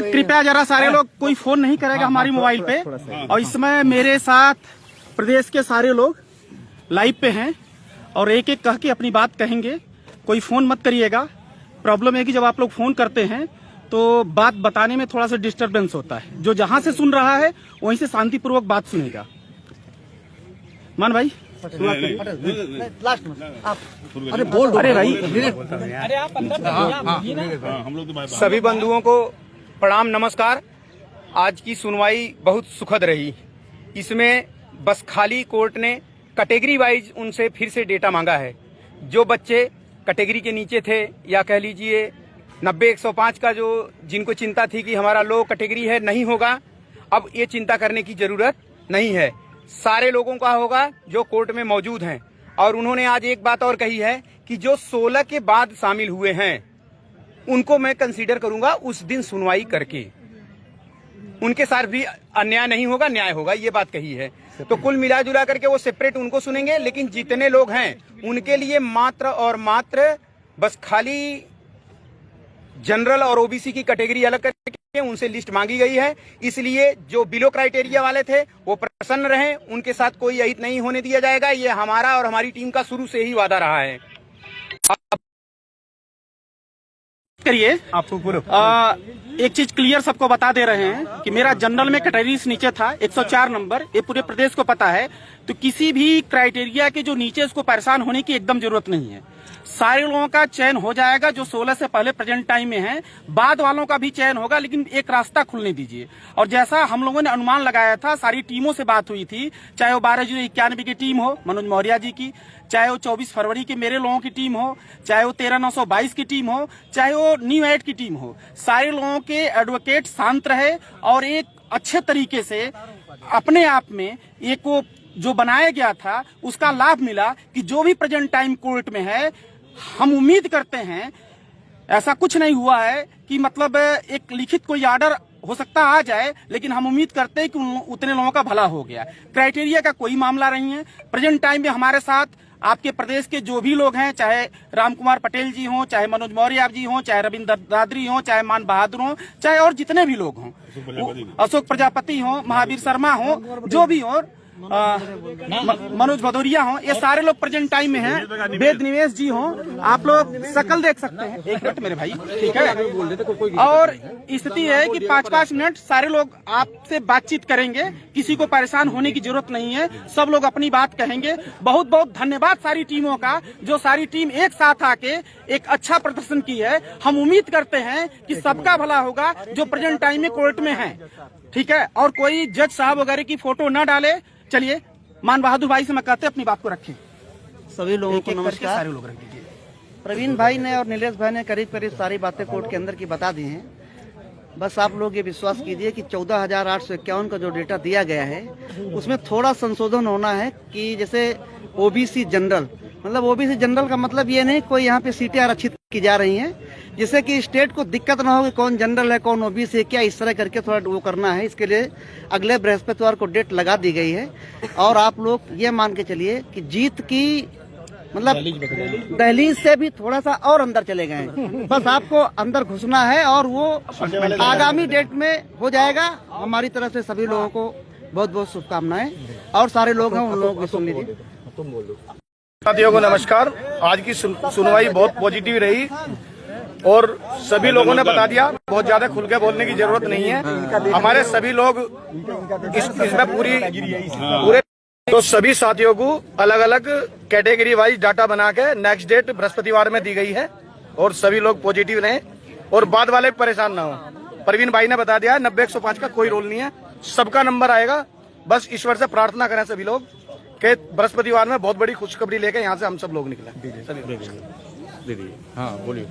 कृपया जरा सारे लोग, कोई फोन नहीं करेगा हमारी मोबाइल पे। और इसमें मेरे साथ प्रदेश के सारे लोग लाइव पे हैं और एक एक कह के अपनी बात कहेंगे। कोई फोन मत करिएगा। प्रॉब्लम है कि जब आप लोग फोन करते हैं तो बात बताने में थोड़ा सा डिस्टरबेंस होता है। जो जहां से सुन रहा है वहीं से शांतिपूर्वक बात सुनेगा। मान भाई लास्ट में आप अरे बोल दो। अरे भाई अरे आप अंदर। सभी बंधुओं को प्रणाम नमस्कार। आज की सुनवाई बहुत सुखद रही। इसमें बस खाली कोर्ट ने कैटेगरी वाइज उनसे फिर से डेटा मांगा है। जो बच्चे कैटेगरी के नीचे थे या कह लीजिए 90-105 का जो जिनको चिंता थी कि हमारा लो कैटेगरी है नहीं होगा, अब ये चिंता करने की जरूरत नहीं है। सारे लोगों का होगा जो कोर्ट में मौजूद हैं। और उन्होंने आज एक बात और कही है कि जो 16 के बाद शामिल हुए हैं उनको मैं कंसीडर करूंगा उस दिन सुनवाई करके। उनके साथ भी अन्याय नहीं होगा, न्याय होगा, ये बात कही है। तो कुल मिला जुला करके वो सेपरेट उनको सुनेंगे, लेकिन जितने लोग हैं उनके लिए मात्र और मात्र बस खाली जनरल और ओबीसी की कैटेगरी अलग करके उनसे लिस्ट मांगी गई है। इसलिए जो बिलो क्राइटेरिया वाले थे वो प्रसन्न रहें, उनके साथ कोई अहित नहीं होने दिया जाएगा। ये हमारा और हमारी टीम का शुरू से ही वादा रहा है। करिए आपको एक चीज क्लियर सबको बता दे रहे हैं कि मेरा जनरल में कैटेगरी नीचे था 104 नंबर, ये पूरे प्रदेश को पता है। तो किसी भी क्राइटेरिया के जो नीचे उसको परेशान होने की एकदम जरूरत नहीं है। सारे लोगों का चयन हो जाएगा जो 16 से पहले प्रेजेंट टाइम में है। बाद वालों का भी चयन होगा, लेकिन एक रास्ता खुलने दीजिए। और जैसा हम लोगों ने अनुमान लगाया था, सारी टीमों से बात हुई थी, चाहे वो 12/91 की टीम हो मनोज मौर्य जी की, चाहे वो 24 फरवरी के मेरे लोगों की टीम हो, चाहे वो 13/922 की टीम हो, चाहे वो न्यू एड की टीम हो। सारे लोगों के एडवोकेट शांत रहे और एक अच्छे तरीके से अपने आप में एक वो जो बनाया गया था उसका लाभ मिला कि जो भी प्रेजेंट टाइम कोर्ट में है, हम उम्मीद करते हैं ऐसा कुछ नहीं हुआ है कि मतलब एक लिखित कोई आर्डर हो सकता आ जाए, लेकिन हम उम्मीद करते हैं कि उतने लोगों का भला हो गया। क्राइटेरिया का कोई मामला नहीं है। प्रेजेंट टाइम में हमारे साथ आपके प्रदेश के जो भी लोग हैं, चाहे राम कुमार पटेल जी हों, चाहे मनोज मौर्य जी हों, चाहे रविंद्र दादरी हों, चाहे मान बहादुर हों, चाहे और जितने भी लोग हों, अशोक प्रजापति हों, महावीर शर्मा हों, जो भी हो, मनोज भदौरिया हो, ये सारे लोग प्रेजेंट टाइम में हैं। वेद निवेश जी हो, आप लोग शकल देख सकते हैं। एक मिनट मेरे भाई, ठीक है। और स्थिति है कि 5-5 मिनट सारे लोग आपसे बातचीत करेंगे। किसी को परेशान होने की जरूरत नहीं है, सब लोग अपनी बात कहेंगे। बहुत बहुत धन्यवाद सारी टीमों का, जो सारी टीम एक साथ आके एक अच्छा प्रदर्शन की है। हम उम्मीद करते हैं कि सबका भला होगा जो प्रेजेंट टाइम में कोर्ट में है, ठीक है। और कोई जज साहब वगैरह की फोटो न डाले। चलिए मान बहादुर भाई से मैं कहते अपनी बात को रखें। सभी लोगों को नमस्कार। सारे लोग रख दीजिए। प्रवीण भाई ने और नीलेश भाई ने करीब करीब सारी बातें कोर्ट के अंदर की बता दी हैं। बस आप लोग ये विश्वास कीजिए कि 14,851 का जो डेटा दिया गया है उसमें थोड़ा संशोधन होना है कि जैसे ओबीसी जनरल, मतलब ओबीसी जनरल का मतलब ये नहीं कोई यहाँ पे सीटें आरक्षित की जा रही हैं, जिससे कि स्टेट को दिक्कत ना हो कि कौन जनरल है कौन ओबीसी है, क्या इस तरह करके थोड़ा वो करना है। इसके लिए अगले बृहस्पतिवार को डेट लगा दी गई है। और आप लोग ये मान के चलिए कि जीत की मतलब दहलीज से भी थोड़ा सा और अंदर चले गए हैं। बस आपको अंदर घुसना है और वो आगामी डेट में हो जाएगा। हमारी तरफ से सभी लोगों को बहुत बहुत शुभकामनाएं। और सारे लोग हैं, उन लोगों को सुन लीजिए। साथियों को नमस्कार। आज की सुनवाई बहुत पॉजिटिव रही और सभी लोगों ने बता दिया, बहुत ज्यादा खुल के बोलने की जरूरत नहीं है। हमारे सभी लोग इसमें पूरे तो सभी साथियों को अलग अलग कैटेगरी वाइज डाटा बना के नेक्स्ट डेट बृहस्पतिवार में दी गई है और सभी लोग पॉजिटिव रहें और बाद वाले परेशान ना हो। प्रवीण भाई ने बता दिया 90-105 का कोई रोल नहीं है, सबका नंबर आएगा। बस ईश्वर से प्रार्थना करें सभी लोग कि बृहस्पतिवार में बहुत बड़ी खुशखबरी लेकर यहाँ से हम सब लोग निकले। हाँ बोलिए।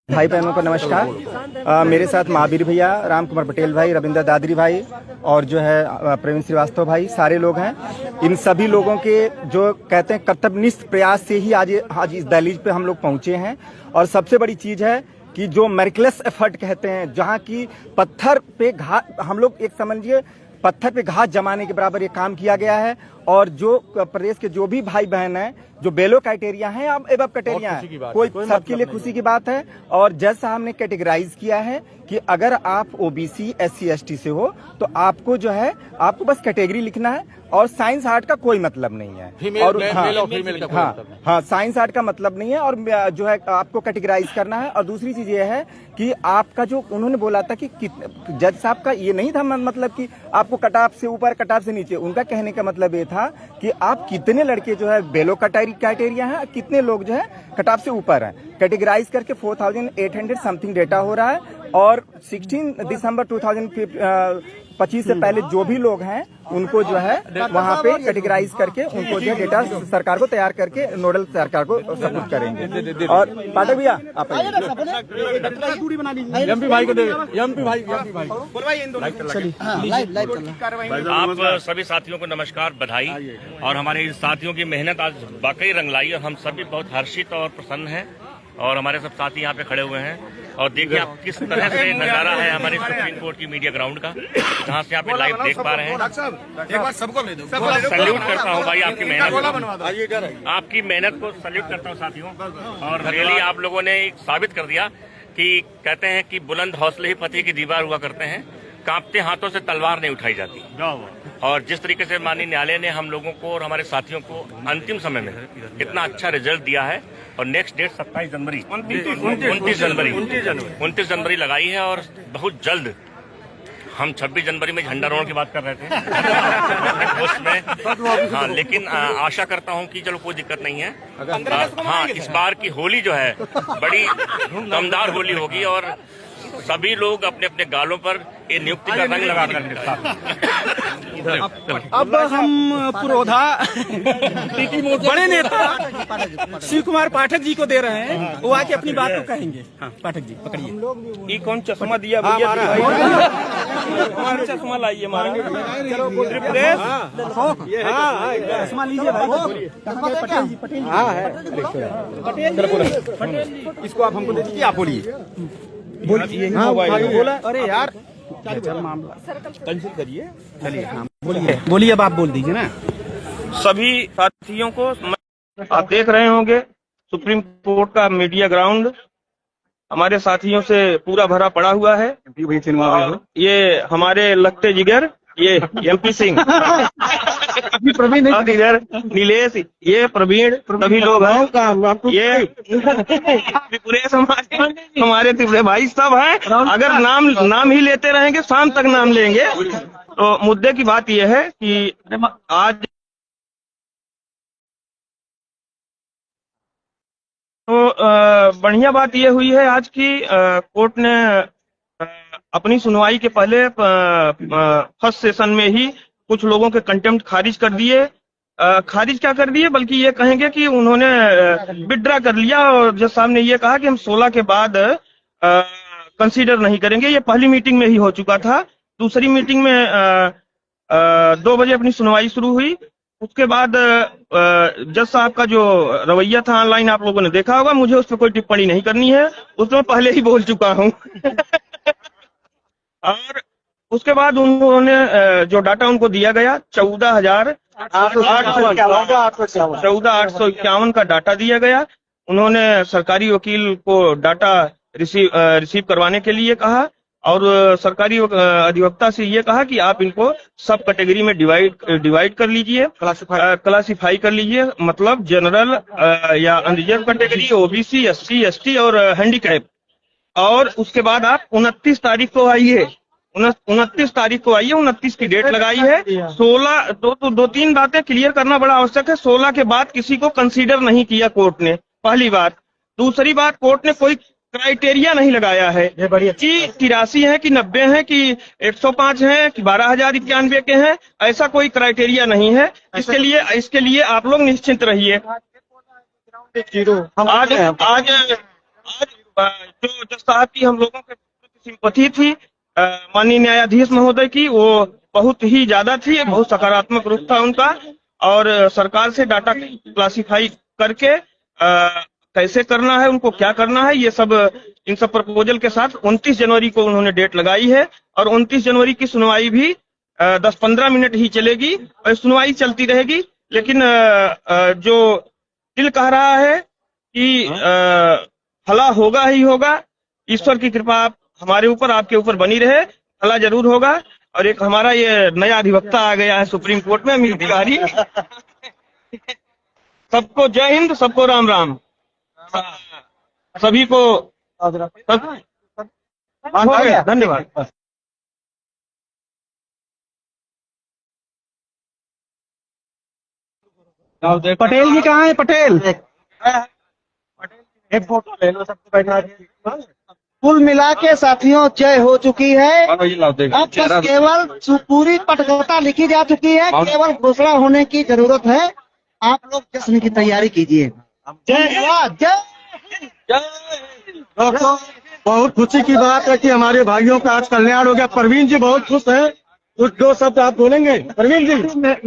भाई बहनों को नमस्कार। मेरे साथ महावीर भैया, राम कुमार पटेल भाई, रविंद्र दादरी भाई और जो है प्रवीण श्रीवास्तव भाई, सारे लोग हैं। इन सभी लोगों के जो कहते हैं कर्तव्यनिष्ठ प्रयास से ही आज इस दहलीज पे हम लोग पहुंचे हैं। और सबसे बड़ी चीज है कि जो मेरिकलेस एफर्ट कहते हैं, जहां की पत्थर पे घात, हम लोग एक समझिए पत्थर पे घात जमाने के बराबर ये काम किया गया है। और जो प्रदेश के जो भी भाई बहन हैं जो बेलो क्राइटेरिया हैं अब एबव क्राइटेरिया हैं, कोई सबके लिए खुशी की बात है। और जज साहब ने कैटेगराइज किया है कि अगर आप ओबीसी SC ST से हो तो आपको जो है आपको बस कैटेगरी लिखना है और साइंस आर्ट का कोई मतलब नहीं है। और हाँ, साइंस आर्ट का मतलब नहीं है और जो है आपको कैटेगराइज करना है। और दूसरी चीज ये है कि आपका जो उन्होंने बोला था कि जज साहब का ये नहीं था मतलब कि आपको कटाप से ऊपर कटाप से नीचे, उनका कहने का मतलब ये था कि आप कितने लड़के जो है बेलो क्राइटेरिया हैं, कितने लोग जो है कटाप से ऊपर हैं। कैटेगराइज करके 4800 समथिंग डेटा हो रहा है और 16 दिसंबर 2025 से पहले जो भी लोग हैं उनको जो है वहाँ पे कैटेगराइज करके उनको जो डेटा सरकार को तैयार करके नोडल सरकार को सपोर्ट करेंगे। और पाठक भैया आप एमपी भाई को दे, एमपी भाई आप सभी साथियों को नमस्कार, बधाई। और हमारे इन साथियों की मेहनत आज वाकई रंग लाई और हम सभी बहुत हर्षित और प्रसन्न हैं। और हमारे सब साथी यहाँ पे खड़े हुए हैं और देखिए आप किस तरह से नजारा है हमारे सुप्रीम कोर्ट की मीडिया ग्राउंड का, जहाँ से आप लाइव देख पा रहे हैं। सैल्यूट करता हूँ भाई आपकी मेहनत को सैल्यूट करता हूँ साथियों। और रियली आप लोगों ने साबित कर दिया कि कहते हैं कि बुलंद हौसले ही फतेह की दीवार हुआ करते हैं, कांपते हाथों से तलवार नहीं उठाई जाती। और जिस तरीके से माननीय न्यायालय ने हम लोगों को और हमारे साथियों को अंतिम समय में इतना अच्छा रिजल्ट दिया है और नेक्स्ट डेट 27 जनवरी 29 जनवरी लगाई है। और बहुत जल्द हम 26 जनवरी में झंडारोहण की बात कर रहे थे उसमें, हाँ, लेकिन आशा करता हूं कि चलो कोई दिक्कत नहीं है। हाँ, इस बार की होली जो है बड़ी दमदार होली होगी और सभी लोग अपने अपने गालों पर ये नियुक्ति का रंग लगा कर अब हम पुरोधा बड़े नेता शिव कुमार पाठक जी को दे रहे हैं, वो आके अपनी बात को कहेंगे। हाँ, पाठक जी पकड़िए। ये कौन चश्मा दिया भैया? चश्मा लाइए, मारेंगे चश्मा लीजिए भाई। पटेल इसको आप हमको दे दीजिए, आप बोलिए। बोला अरे यार मामला कैंसिल करिए। चलिए, हाँ बोलिए, अब आप बोल दीजिए ना। सभी साथियों को आप देख रहे होंगे सुप्रीम कोर्ट का मीडिया ग्राउंड हमारे साथियों से पूरा भरा पड़ा हुआ है। ये हमारे लगते जिगर ये MP सिंह, प्रवीण इधर नीलेश, ये प्रवीण, सभी लोग हैं। ये त्रिपुरे समाज हमारे त्रिपुरे भाई सब हैं। अगर नाम ही लेते रहेंगे शाम तक नाम लेंगे। तो मुद्दे की बात यह है कि आज तो बढ़िया बात यह हुई है आज की कोर्ट ने अपनी सुनवाई के पहले फर्स्ट सेशन में ही कुछ लोगों के कंटेम्प्ट खारिज कर दिए। खारिज क्या कर दिए बल्कि ये कहेंगे कि उन्होंने विड्रा कर लिया और जज साहब ने ये कहा कि हम 16 के बाद कंसीडर नहीं करेंगे। ये पहली मीटिंग में ही हो चुका था। दूसरी मीटिंग में 2 बजे अपनी सुनवाई शुरू हुई। उसके बाद जज साहब का जो रवैया था ऑनलाइन आप लोगों ने देखा होगा। मुझे उस पर कोई टिप्पणी नहीं करनी है, उसमें पहले ही बोल चुका हूँ। और उसके बाद उन्होंने जो डाटा उनको दिया गया 14,851 का डाटा दिया गया। उन्होंने सरकारी वकील को डाटा रिसीव करवाने के लिए कहा और सरकारी अधिवक्ता से ये कहा कि आप इनको सब कैटेगरी में डिवाइड कर लीजिए, क्लासिफाई कर लीजिए, मतलब जनरल या unreserved category, OBC, SC, ST और हैंडीकैप। और उसके बाद आप 29 तारीख को आइए, 29 की डेट लगाई है। 16 दो तीन बातें क्लियर करना बड़ा आवश्यक है। 16 के बाद किसी को कंसीडर नहीं किया कोर्ट ने, पहली बात। दूसरी बात, कोर्ट ने कोई क्राइटेरिया नहीं लगाया है कि 83 है कि 90 है कि 105 है कि 12,091 के हैं, ऐसा कोई क्राइटेरिया नहीं है। इसके लिए आप लोग निश्चिंत रहिए। आज जो जज साहब की हम लोगों के सिंपैथी थी माननीय न्यायाधीश महोदय की, वो बहुत ही ज्यादा थी, बहुत सकारात्मक रुख था उनका। और सरकार से डाटा क्लासिफाई करके कैसे करना है, उनको क्या करना है, ये सब इन सब प्रपोजल के साथ 29 जनवरी को उन्होंने डेट लगाई है। और 29 जनवरी की सुनवाई भी 10-15 मिनट ही चलेगी और सुनवाई चलती रहेगी। लेकिन जो दिल कह रहा है कि भला होगा ही होगा। ईश्वर की कृपा हमारे ऊपर, आपके ऊपर बनी रहे, भला जरूर होगा। और एक हमारा ये नया अधिवक्ता आ गया है सुप्रीम कोर्ट में, अमित तिवारी। सबको जय हिंद, सबको राम राम। सभी को धन्यवाद। पटेल जी कहाँ है? पटेल एक फोटो ले लो सबको बैठा के। कुल मिला के साथियों जय हो चुकी है। अब बस केवल पूरी पटकथा लिखी जा चुकी है, केवल घोषणा होने की जरूरत है। आप लोग जश्न की तैयारी कीजिए। जय जय। बहुत खुशी की बात है कि हमारे भाइयों का आज कल्याण हो गया। परवीन जी बहुत खुश है। कुछ दो शब्द आप बोलेंगे? परवीन जी,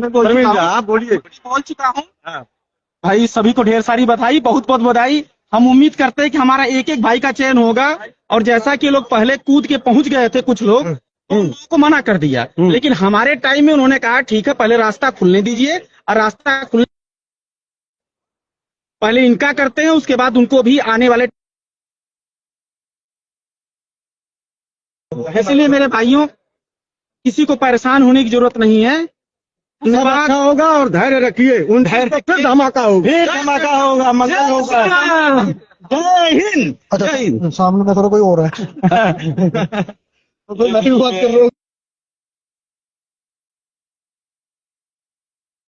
परवीन जी आप बोलिए। बोल चुका हूँ भाई, सभी को ढेर सारी बधाई, बहुत बहुत बधाई। हम उम्मीद करते हैं कि हमारा एक एक भाई का चयन होगा। और जैसा कि लोग पहले कूद के पहुंच गए थे, कुछ लोग को मना कर दिया, लेकिन हमारे टाइम में उन्होंने कहा ठीक है पहले रास्ता खुलने दीजिए, और रास्ता खुलने पहले इनका करते हैं, उसके बाद उनको भी आने वाले। इसलिए मेरे भाइयों, किसी को परेशान होने की जरूरत नहीं है। सब अच्छा होगा और धैर्य रखिए। उन धैर्य फिर धमाका होगा, धमाका होगा, मंगल होगा। जय हिंद। सामने में थोड़ा कोई और है। तो मैं भी बात कर रहा हूँ।